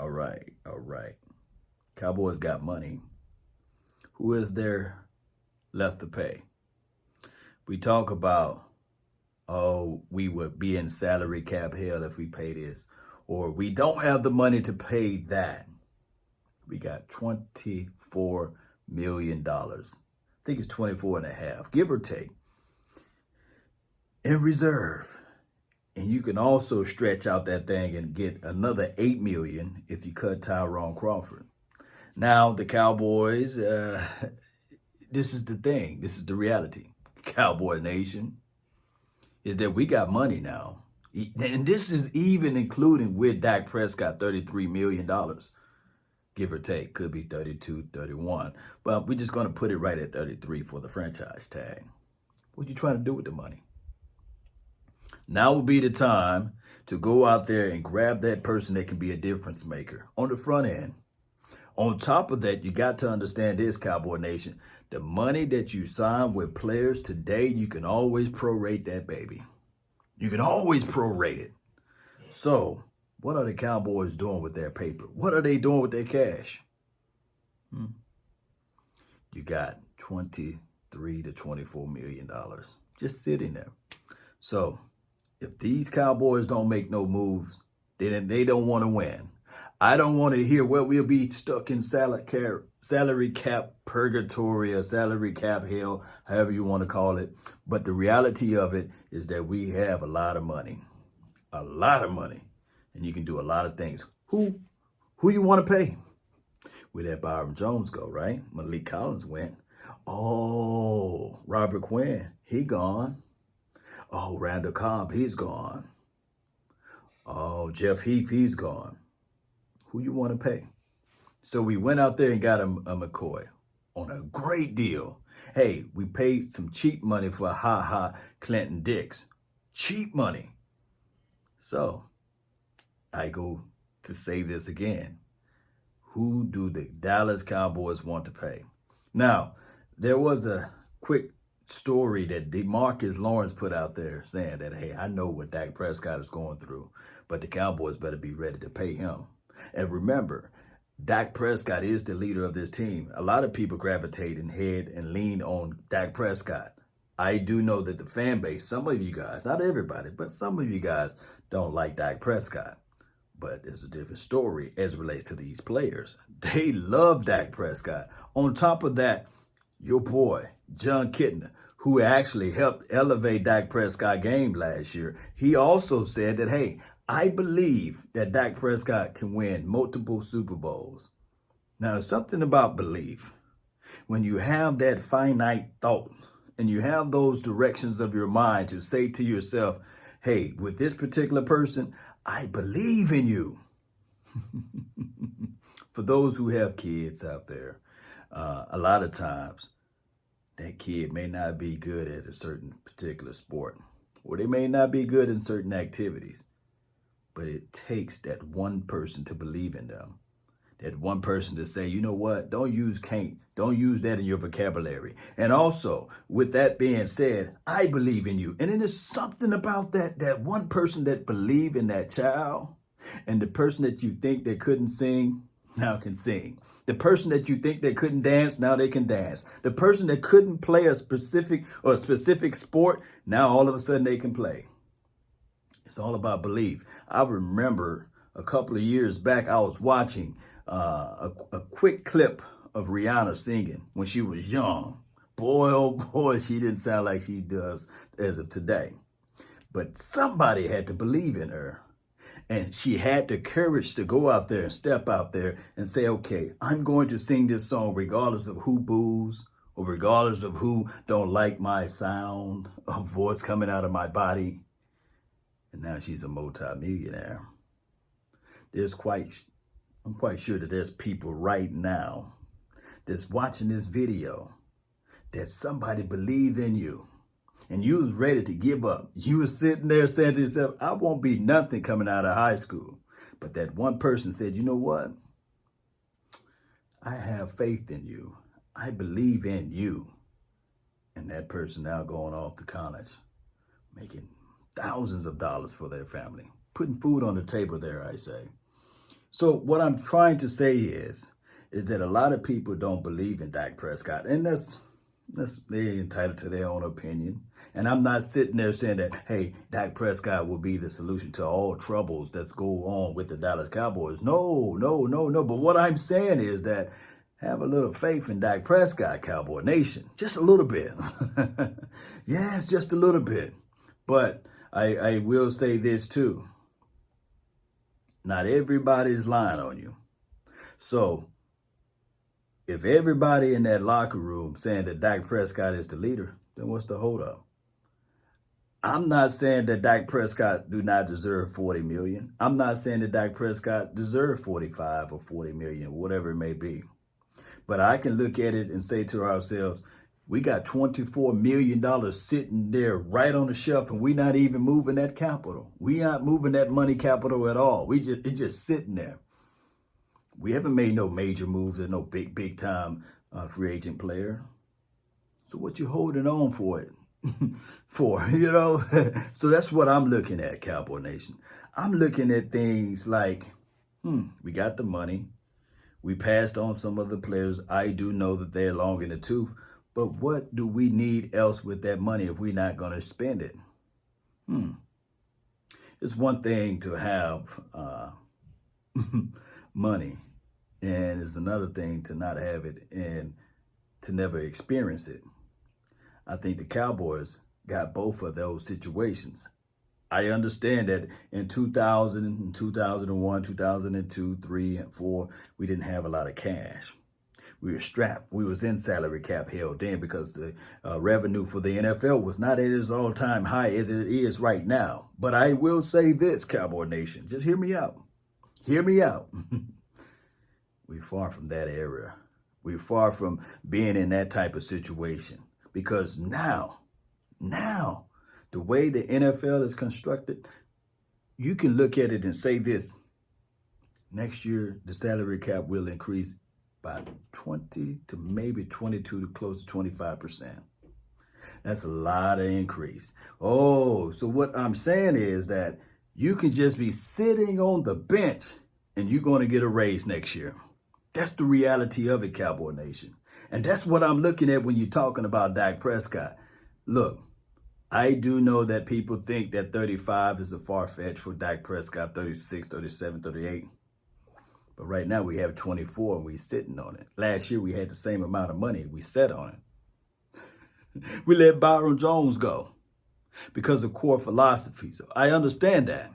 All right, all right. Cowboys got money. Who is there left to pay? We talk about, oh, we would be in salary cap hell if we pay this, or we don't have the money to pay that. We got $24 million. I think it's 24 and a half, give or take, in reserve. And you can also stretch out that thing and get another 8 million if you cut Tyrone Crawford. Now the Cowboys, this is the thing. This is the reality. Cowboy Nation is that we got money now. And this is even including with Dak Prescott, $33 million, give or take. Could be 32, 31. But we're just going to put it right at 33 for the franchise tag. What you trying to do with the money? Now will be the time to go out there and grab that person that can be a difference maker on the front end. On top of that, you got to understand this, Cowboy Nation. The money that you sign with players today, you can always prorate that baby. You can always prorate it. So, what are the Cowboys doing with their paper? What are they doing with their cash? You got $23 to $24 million just sitting there. So, if these Cowboys don't make no moves, then they don't want to win. I don't want to hear, well, we'll be stuck in salary cap purgatory or salary cap hell, however you want to call it. But the reality of it is that we have a lot of money, and you can do a lot of things. Who you want to pay? Where'd that Byron Jones go, right? Malik Collins went. Oh, Robert Quinn, he gone. Oh, Randall Cobb, he's gone. Oh, Jeff Heath, he's gone. Who you want to pay? So we went out there and got a McCoy on a great deal. Hey, we paid some cheap money for Clinton Dix. Cheap money. So I go to say this again. Who do the Dallas Cowboys want to pay? Now, there was a quick story that DeMarcus Lawrence put out there saying that, hey, I know what Dak Prescott is going through, but the Cowboys better be ready to pay him. And remember, Dak Prescott is the leader of this team. A lot of people gravitate and head and lean on Dak Prescott. I do know that the fan base, some of you guys, not everybody, but some of you guys don't like Dak Prescott. But there's a different story as it relates to these players. They love Dak Prescott. On top of that, your boy, John Kitna, who actually helped elevate Dak Prescott's game last year, he also said that, hey, I believe that Dak Prescott can win multiple Super Bowls. Now, there's something about belief. When you have that finite thought and you have those directions of your mind to say to yourself, hey, with this particular person, I believe in you. For those who have kids out there, a lot of times that kid may not be good at a certain particular sport, or they may not be good in certain activities. But it takes that one person to believe in them. That one person to say, you know what, don't use can't. Don't use that in your vocabulary. And also, with that being said, I believe in you. And then there's something about that one person that believe in that child, and the person that you think that couldn't sing now can sing. The person that you think that couldn't dance, now they can dance. The person that couldn't play a specific sport, now all of a sudden they can play. It's all about belief. I remember a couple of years back, I was watching a quick clip of Rihanna singing when she was young. Boy, oh boy, she didn't sound like she does as of today. But somebody had to believe in her. And she had the courage to go out there and step out there and say, okay, I'm going to sing this song regardless of who boos or regardless of who don't like my sound of voice coming out of my body. And now she's a multi-millionaire. I'm quite sure that there's people right now that's watching this video that somebody believed in you and you was ready to give up. You was sitting there saying to yourself, I won't be nothing coming out of high school. But that one person said, you know what? I have faith in you. I believe in you. And that person now going off to college, making thousands of dollars for their family, putting food on the table there, I say. So what I'm trying to say is that a lot of people don't believe in Dak Prescott, and that's they're entitled to their own opinion. And I'm not sitting there saying that, hey, Dak Prescott will be the solution to all troubles that's go on with the Dallas Cowboys. No, no, no, no. But what I'm saying is that have a little faith in Dak Prescott, Cowboy Nation. Just a little bit. Yes, just a little bit. But I will say this too. Not everybody's lying on you. So if everybody in that locker room saying that Dak Prescott is the leader, then what's the holdup? I'm not saying that Dak Prescott do not deserve $40 million. I'm not saying that Dak Prescott deserves 45 or 40 million, whatever it may be. But I can look at it and say to ourselves, we got $24 million sitting there right on the shelf, and we're not even moving that capital. We aren't moving that money capital at all. It's just sitting there. We haven't made no major moves or no big time free agent player. So what you holding on for it for, you know? So that's what I'm looking at, Cowboy Nation. I'm looking at things like, we got the money. We passed on some of the players. I do know that they're long in the tooth. But what do we need else with that money if we're not going to spend it? It's one thing to have money, and it's another thing to not have it and to never experience it. I think the Cowboys got both of those situations. I understand that in 2000, and 2001, 2002, 3, and 4, we didn't have a lot of cash. We were strapped. We was in salary cap hell then because the revenue for the NFL was not at its all-time high as it is right now. But I will say this, Cowboy Nation. Just hear me out. Hear me out. We're far from that era. We're far from being in that type of situation. Because now, the way the NFL is constructed, you can look at it and say this. Next year, the salary cap will increase by 20 to maybe 22 to close to 25%. That's a lot of increase. Oh, so what I'm saying is that you can just be sitting on the bench and you're going to get a raise next year. That's the reality of it, Cowboy Nation. And that's what I'm looking at when you're talking about Dak Prescott. Look, I do know that people think that 35 is a far-fetched for Dak Prescott, 36, 37, 38. But right now we have 24 and we're sitting on it. Last year we had the same amount of money. We sat on it. We let Byron Jones go because of core philosophy. So I understand that.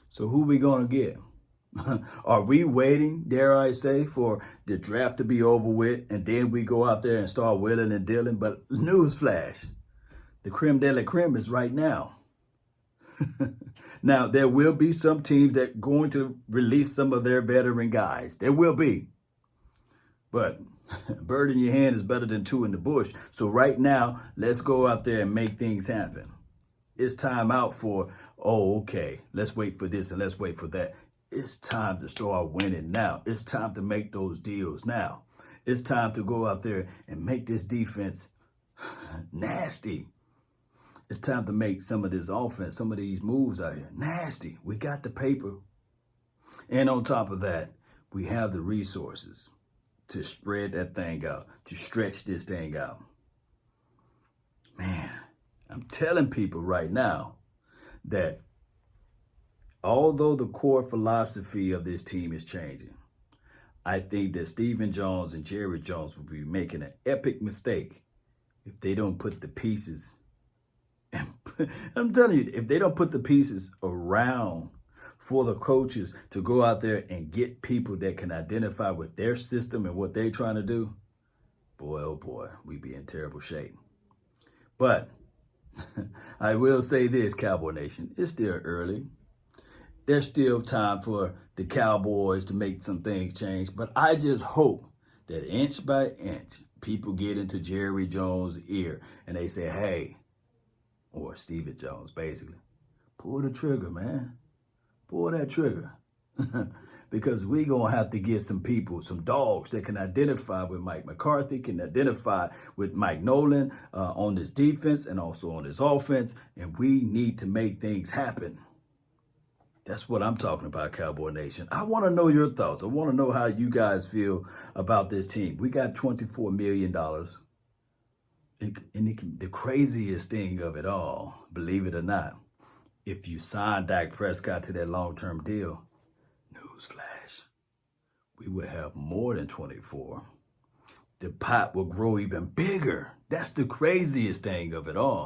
So who we going to get? Are we waiting, dare I say, for the draft to be over with and then we go out there and start wheeling and dealing? But newsflash, the creme de la creme is right now. Now, there will be some teams that are going to release some of their veteran guys. There will be. But a bird in your hand is better than two in the bush. So right now, let's go out there and make things happen. It's time out for, okay, let's wait for this and let's wait for that. It's time to start winning now. It's time to make those deals now. It's time to go out there and make this defense nasty. It's time to make some of this offense, some of these moves out here nasty. We got the paper. And on top of that, we have the resources to spread that thing out, to stretch this thing out. Man, I'm telling people right now that although the core philosophy of this team is changing, I think that Stephen Jones and Jerry Jones will be making an epic mistake if they don't put the pieces. I'm telling you, if they don't put the pieces around for the coaches to go out there and get people that can identify with their system and what they're trying to do, boy, oh boy, we'd be in terrible shape. But I will say this, Cowboy Nation, it's still early. There's still time for the Cowboys to make some things change. But I just hope that inch by inch, people get into Jerry Jones' ear and they say, hey, or Stephen Jones, basically, pull the trigger, man. Pull that trigger. Because we're going to have to get some people, some dogs that can identify with Mike McCarthy, can identify with Mike Nolan on this defense and also on this offense. And we need to make things happen. That's what I'm talking about, Cowboy Nation. I want to know your thoughts. I want to know how you guys feel about this team. We got $24 million. And the craziest thing of it all, believe it or not, if you sign Dak Prescott to that long-term deal, newsflash, we would have more than 24. The pot will grow even bigger. That's the craziest thing of it all.